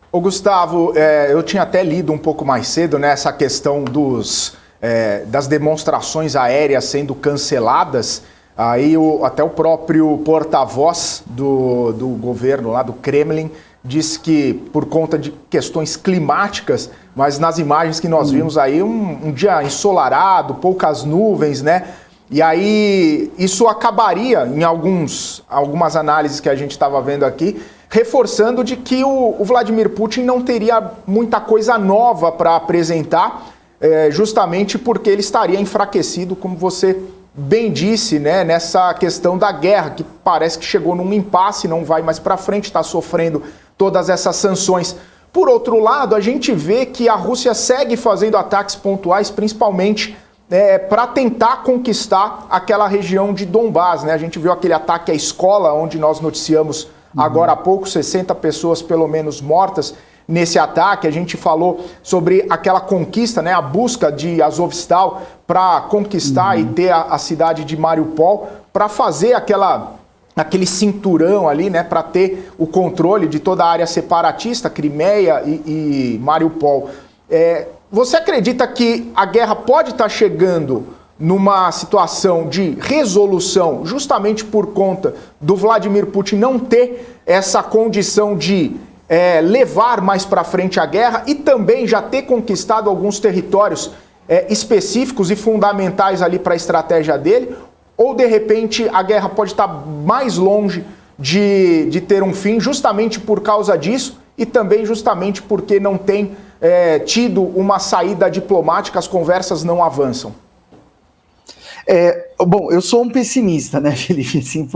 Ô Gustavo, eu tinha até lido um pouco mais cedo, né, essa questão das demonstrações aéreas sendo canceladas. Aí até o próprio porta-voz do governo lá do Kremlin disse que por conta de questões climáticas, mas nas imagens que nós vimos aí, um dia ensolarado, poucas nuvens, né? E aí isso acabaria, em algumas análises que a gente estava vendo aqui, reforçando de que o Vladimir Putin não teria muita coisa nova para apresentar, justamente porque ele estaria enfraquecido, como você bem disse, né, nessa questão da guerra, que parece que chegou num impasse, não vai mais para frente, está sofrendo todas essas sanções. Por outro lado, a gente vê que a Rússia segue fazendo ataques pontuais, principalmente para tentar conquistar aquela região de Donbás, né? A gente viu aquele ataque à escola, onde nós noticiamos agora há pouco, 60 pessoas pelo menos mortas nesse ataque. A gente falou sobre aquela conquista, né, a busca de Azovstal para conquistar e ter a cidade de Mariupol, para fazer aquele cinturão ali, né, para ter o controle de toda a área separatista, Crimeia e Mariupol. Você acredita que a guerra pode estar chegando numa situação de resolução justamente por conta do Vladimir Putin não ter essa condição de levar mais para frente a guerra e também já ter conquistado alguns territórios específicos e fundamentais ali para a estratégia dele? Ou, de repente, a guerra pode estar mais longe de ter um fim justamente por causa disso e também justamente porque não tem tido uma saída diplomática, as conversas não avançam? Bom, eu sou um pessimista, né, Felipe, assim,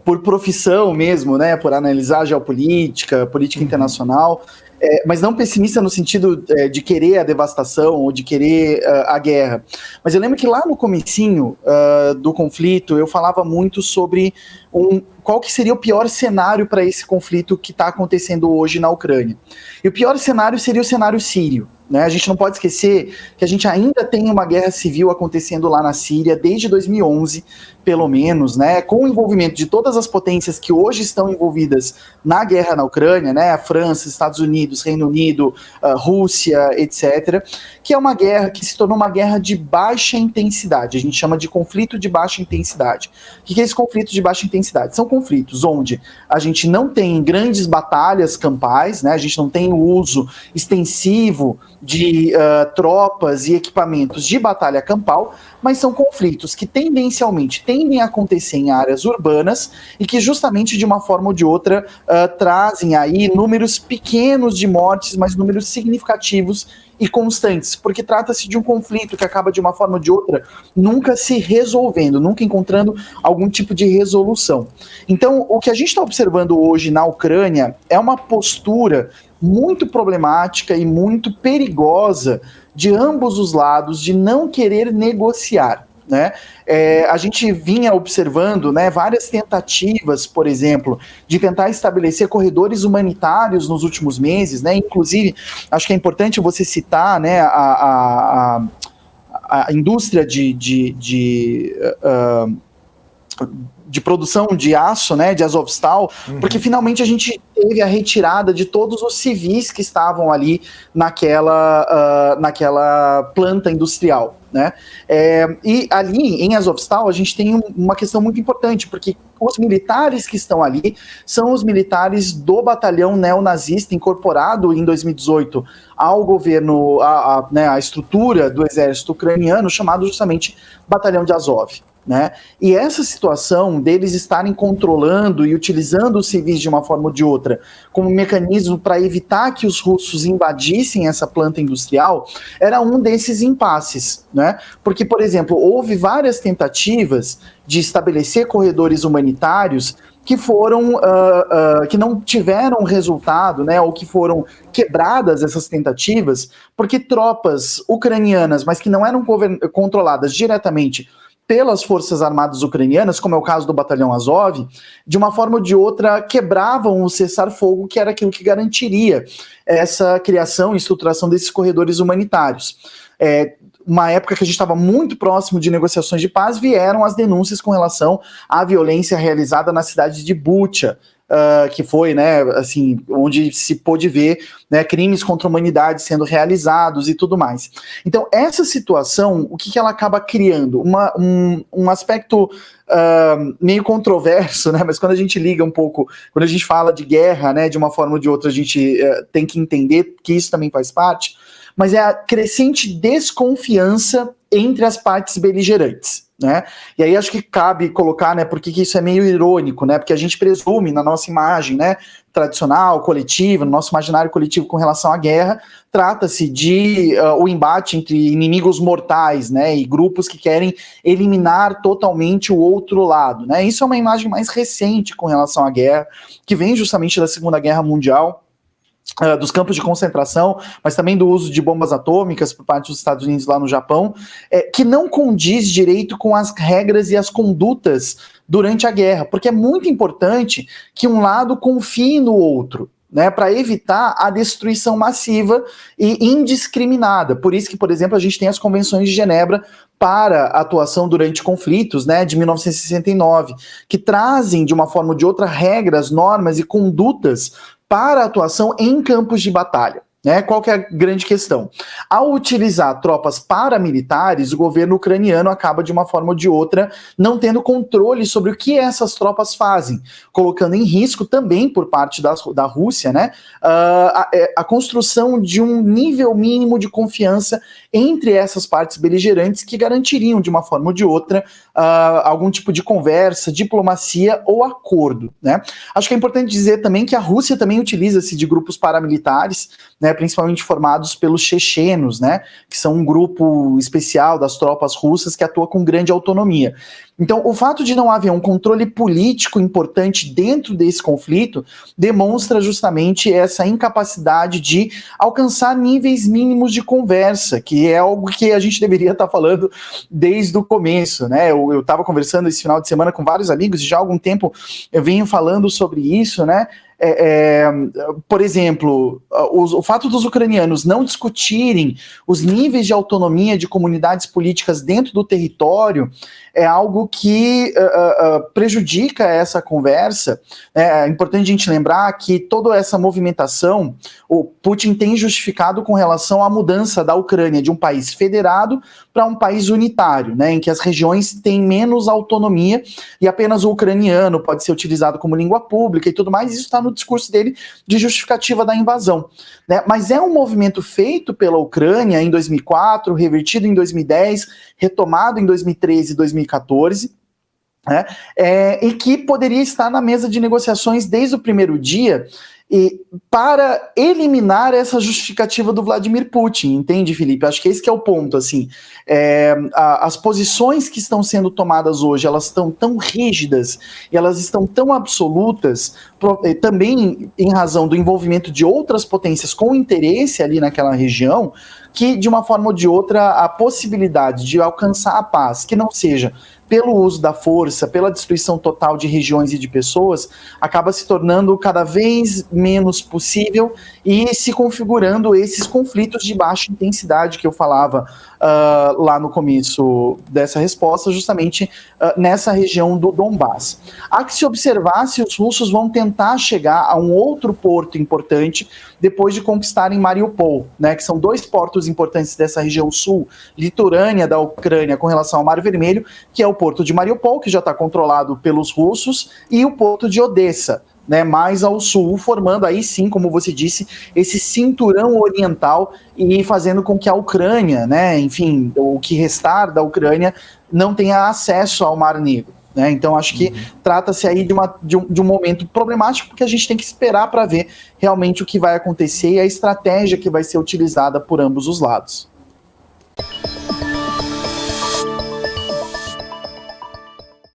por profissão mesmo, né, por analisar geopolítica, política internacional, mas não pessimista no sentido de querer a devastação ou de querer a guerra. Mas eu lembro que lá no comecinho do conflito eu falava muito sobre qual que seria o pior cenário para esse conflito que está acontecendo hoje na Ucrânia. E o pior cenário seria o cenário sírio. Né? A gente não pode esquecer que a gente ainda tem uma guerra civil acontecendo lá na Síria desde 2011, pelo menos, né? Com o envolvimento de todas as potências que hoje estão envolvidas na guerra na Ucrânia, né? A França, Estados Unidos, Reino Unido, Rússia, etc., que é uma guerra que se tornou uma guerra de baixa intensidade. A gente chama de conflito de baixa intensidade. O que é esse conflito de baixa intensidade? São conflitos onde a gente não tem grandes batalhas campais, né? A gente não tem o uso extensivo de tropas e equipamentos de batalha campal, mas são conflitos que tendencialmente tendem a acontecer em áreas urbanas e que justamente de uma forma ou de outra trazem aí números pequenos de mortes, mas números significativos e constantes, porque trata-se de um conflito que acaba de uma forma ou de outra nunca se resolvendo, nunca encontrando algum tipo de resolução. Então, o que a gente está observando hoje na Ucrânia é uma postura muito problemática e muito perigosa de ambos os lados de não querer negociar. Né? A gente vinha observando, né, várias tentativas, por exemplo, de tentar estabelecer corredores humanitários nos últimos meses, né? Inclusive, acho que é importante você citar, né, a indústria de produção de aço, né, de Azovstal, porque finalmente a gente teve a retirada de todos os civis que estavam ali naquela planta industrial, né, e ali em Azovstal a gente tem uma questão muito importante, porque os militares que estão ali são os militares do batalhão neonazista incorporado em 2018 ao governo, a estrutura do exército ucraniano, chamado justamente Batalhão de Azov. Né? E essa situação deles estarem controlando e utilizando os civis de uma forma ou de outra como mecanismo para evitar que os russos invadissem essa planta industrial era um desses impasses, né? Porque, por exemplo, houve várias tentativas de estabelecer corredores humanitários que foram, que não tiveram resultado, né, ou que foram quebradas essas tentativas, porque tropas ucranianas, mas que não eram controladas diretamente pelas forças armadas ucranianas, como é o caso do Batalhão Azov, de uma forma ou de outra quebravam o cessar-fogo, que era aquilo que garantiria essa criação e estruturação desses corredores humanitários. Uma época que a gente estava muito próximo de negociações de paz, vieram as denúncias com relação à violência realizada na cidade de Bucha, que foi, né, assim, onde se pôde ver, né, crimes contra a humanidade sendo realizados e tudo mais. Então, essa situação, o que ela acaba criando? Um aspecto meio controverso, né, mas quando a gente liga um pouco, quando a gente fala de guerra, né, de uma forma ou de outra, a gente tem que entender que isso também faz parte, mas é a crescente desconfiança entre as partes beligerantes, né? E aí acho que cabe colocar, né, porque que isso é meio irônico, né? Porque a gente presume na nossa imagem, né, tradicional, coletiva, no nosso imaginário coletivo com relação à guerra, trata-se de o embate entre inimigos mortais, né, e grupos que querem eliminar totalmente o outro lado, né? Isso é uma imagem mais recente com relação à guerra, que vem justamente da Segunda Guerra Mundial, dos campos de concentração, mas também do uso de bombas atômicas por parte dos Estados Unidos lá no Japão, que não condiz direito com as regras e as condutas durante a guerra, porque é muito importante que um lado confie no outro, né, para evitar a destruição massiva e indiscriminada. Por isso que, por exemplo, a gente tem as convenções de Genebra para a atuação durante conflitos, né, de 1969, que trazem, de uma forma ou de outra, regras, normas e condutas para a atuação em campos de batalha. Né? Qual que é a grande questão? Ao utilizar tropas paramilitares, o governo ucraniano acaba, de uma forma ou de outra, não tendo controle sobre o que essas tropas fazem, colocando em risco também, por parte da Rússia, né, a construção de um nível mínimo de confiança entre essas partes beligerantes que garantiriam, de uma forma ou de outra, algum tipo de conversa, diplomacia ou acordo. Né? Acho que é importante dizer também que a Rússia também utiliza-se de grupos paramilitares, né, principalmente formados pelos chechenos, né, que são um grupo especial das tropas russas que atua com grande autonomia. Então, o fato de não haver um controle político importante dentro desse conflito demonstra justamente essa incapacidade de alcançar níveis mínimos de conversa, que é algo que a gente deveria estar falando desde o começo, né? Eu estava conversando esse final de semana com vários amigos e já há algum tempo eu venho falando sobre isso, né? Por exemplo, o fato dos ucranianos não discutirem os níveis de autonomia de comunidades políticas dentro do território é algo que prejudica essa conversa. É importante a gente lembrar que toda essa movimentação, o Putin tem justificado com relação à mudança da Ucrânia de um país federado para um país unitário, né, em que as regiões têm menos autonomia e apenas o ucraniano pode ser utilizado como língua pública e tudo mais. Isso está no discurso dele de justificativa da invasão. Né? Mas é um movimento feito pela Ucrânia em 2004, revertido em 2010, retomado em 2013 e 2014, né? E que poderia estar na mesa de negociações desde o primeiro dia, para eliminar essa justificativa do Vladimir Putin, entende, Felipe? Acho que esse que é o ponto, assim. As posições que estão sendo tomadas hoje, elas estão tão rígidas e elas estão tão absolutas, também em razão do envolvimento de outras potências com interesse ali naquela região, que, de uma forma ou de outra, a possibilidade de alcançar a paz, que não seja pelo uso da força, pela destruição total de regiões e de pessoas, acaba se tornando cada vez menos possível e se configurando esses conflitos de baixa intensidade que eu falava lá no começo dessa resposta, justamente nessa região do Donbass. Há que se observar se os russos vão tentar chegar a um outro porto importante depois de conquistarem Mariupol, né, que são dois portos importantes dessa região sul, litorânea da Ucrânia com relação ao Mar Vermelho, que é o porto de Mariupol, que já está controlado pelos russos, e o porto de Odessa, né, mais ao sul, formando aí sim, como você disse, esse cinturão oriental e fazendo com que a Ucrânia, né, enfim, o que restar da Ucrânia, não tenha acesso ao Mar Negro. Né? Então, acho que trata-se aí de um momento problemático, porque a gente tem que esperar para ver realmente o que vai acontecer e a estratégia que vai ser utilizada por ambos os lados.